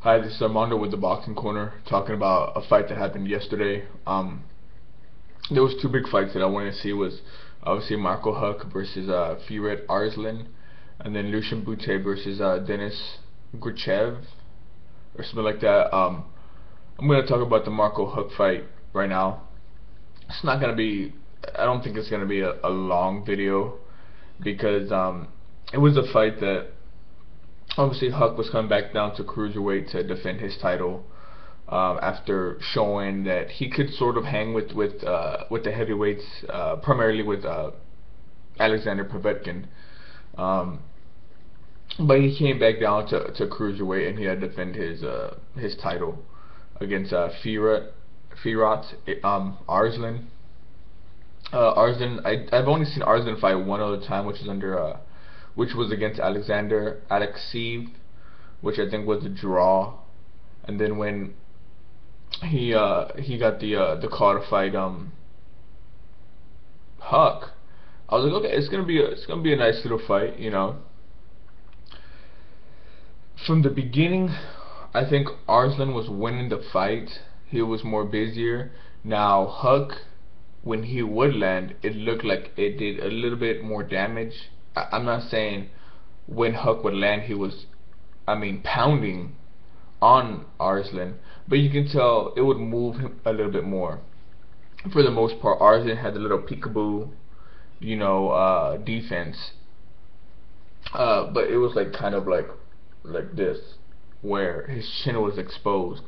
Hi, this is Armando with the Boxing Corner, talking about a fight that happened yesterday. There was two big fights that I wanted to see. Was obviously Marko Huck versus Firat Arslan, and then Lucian Bute versus Denis Gruchev or something like that. I'm gonna talk about the Marko Huck fight right now. It's not gonna be. I don't think it's gonna be a long video because it was a fight that obviously Huck was coming back down to cruiserweight to defend his title after showing that he could sort of hang with the heavyweights, primarily with Alexander Povetkin. Um, but he came back down to cruiserweight and he had to defend his title against Firat Arslan. Arslan, I've only seen Arslan fight one other time, which was against Alexeyev, which I think was a draw. And then when he got the call to fight Huck, I was like, okay, it's gonna be a nice little fight, you know. From the beginning, I think Arslan was winning the fight. He was more busier. Now Huck, when he would land, it looked like it did a little bit more damage. I'm not saying when Huck would land, he was, I mean, pounding on Arslan, but you can tell it would move him a little bit more. For the most part, Arslan had a little peekaboo, you know, defense, but it was like kind of like this, where his chin was exposed.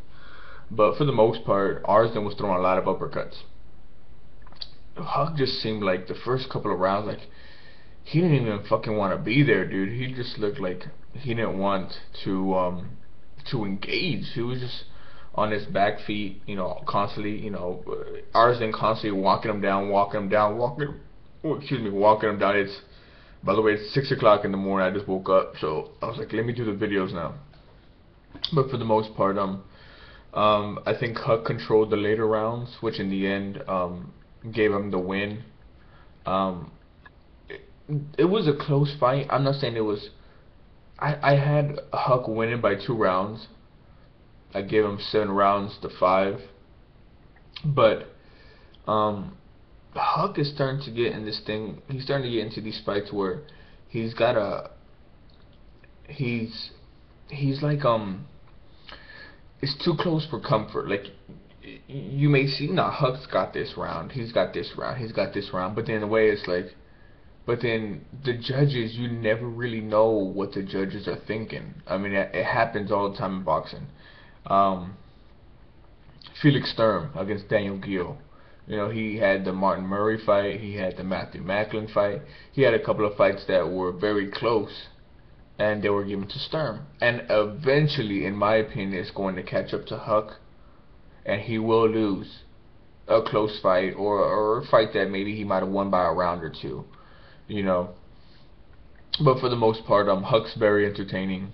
But for the most part, Arslan was throwing a lot of uppercuts. Huck just seemed like the first couple of rounds, like he didn't even fucking want to be there, dude. He just looked like he didn't want to engage. He was just on his back feet, you know, constantly, you know, Arslan constantly walking him down, walking him down, walking him down. It's, by the way, it's 6 o'clock in the morning. I just woke up, so I was like, let me do the videos now. But for the most part, I think Huck controlled the later rounds, which in the end gave him the win. Um, it was a close fight. I'm not saying it was. I had Huck winning by 2 rounds. I gave him 7 rounds to 5. But Huck is starting to get in this thing. He's starting to get into these fights where he's got a. He's like it's too close for comfort. Like you may see, now Huck's got this round. He's got this round. He's got this round. But then the way it's like. But then the judges, you never really know what the judges are thinking. I mean, it happens all the time in boxing. Felix Sturm against Daniel Gill. You know, he had the Martin Murray fight. He had the Matthew Macklin fight. He had a couple of fights that were very close, and they were given to Sturm. And eventually, in my opinion, it's going to catch up to Huck, and he will lose a close fight or a fight that maybe he might have won by a round or two. You know, but for the most part, Huck's very entertaining.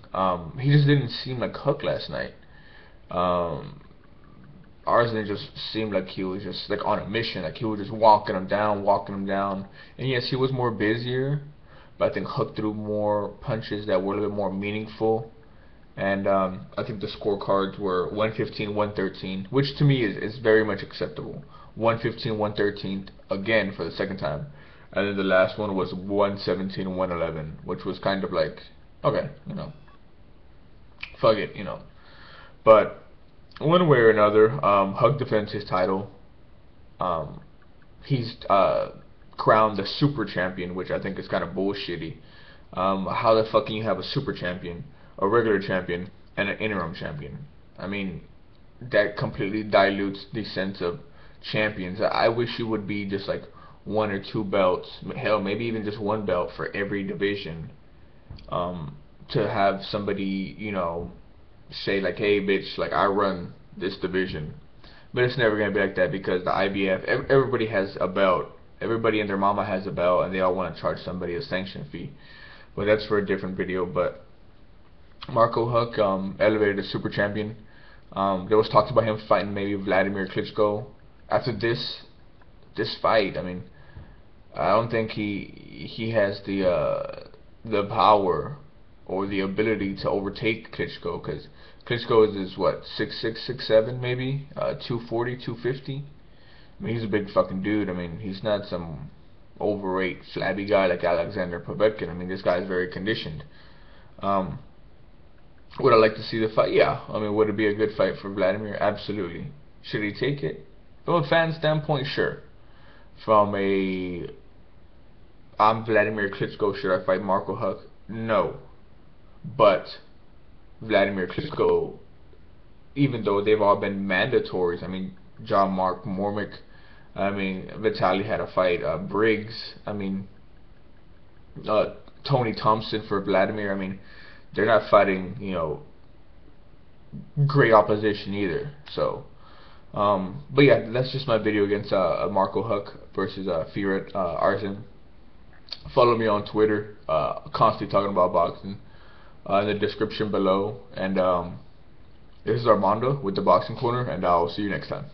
He just didn't seem like Huck last night. Arslan just seemed like he was just like on a mission, like he was just walking him down. And yes, he was more busier, but I think Huck threw more punches that were a little bit more meaningful. And I think the scorecards were 115-113, which to me is very much acceptable. 115-113 again for the second time. And then the last one was 117-111, which was kind of like, okay, you know, fuck it, you know. But one way or another, Huck defends his title. He's crowned the super champion, which I think is kind of bullshitty. How the fuck can you have a super champion, a regular champion, and an interim champion? I mean, that completely dilutes the sense of champions. I wish it would be just like 1 or 2 belts, hell, maybe even just 1 belt for every division, to have somebody, you know, say like, hey bitch, like I run this division. But it's never going to be like that because the IBF, everybody has a belt, everybody and their mama has a belt, and they all want to charge somebody a sanction fee. But that's for a different video. But Marko Huck elevated to super champion. There was talks about him fighting maybe Vladimir Klitschko after this fight. I mean, I don't think he has the power or the ability to overtake Klitschko, because Klitschko is what, 6'6", 6'7", maybe 240, 250. I mean, he's a big fucking dude. I mean, he's not some overweight, flabby guy like Alexander Povetkin. I mean, this guy's very conditioned. Um, would I like to see the fight? Yeah. I mean, would it be a good fight for Vladimir? Absolutely. Should he take it? From a fan standpoint, sure. From a I'm Vladimir Klitschko, should I fight Marko Huck? No. But Vladimir Klitschko, even though they've all been mandatories, I mean, John-Mark Mormick, I mean, Vitaly had a fight, Briggs, I mean, Tony Thompson for Vladimir, I mean, they're not fighting, you know, great opposition either. So, but yeah, that's just my video against Marko Huck versus Firat Arslan. Follow me on Twitter, constantly talking about boxing, in the description below. And this is Armando with the Boxing Corner, and I'll see you next time.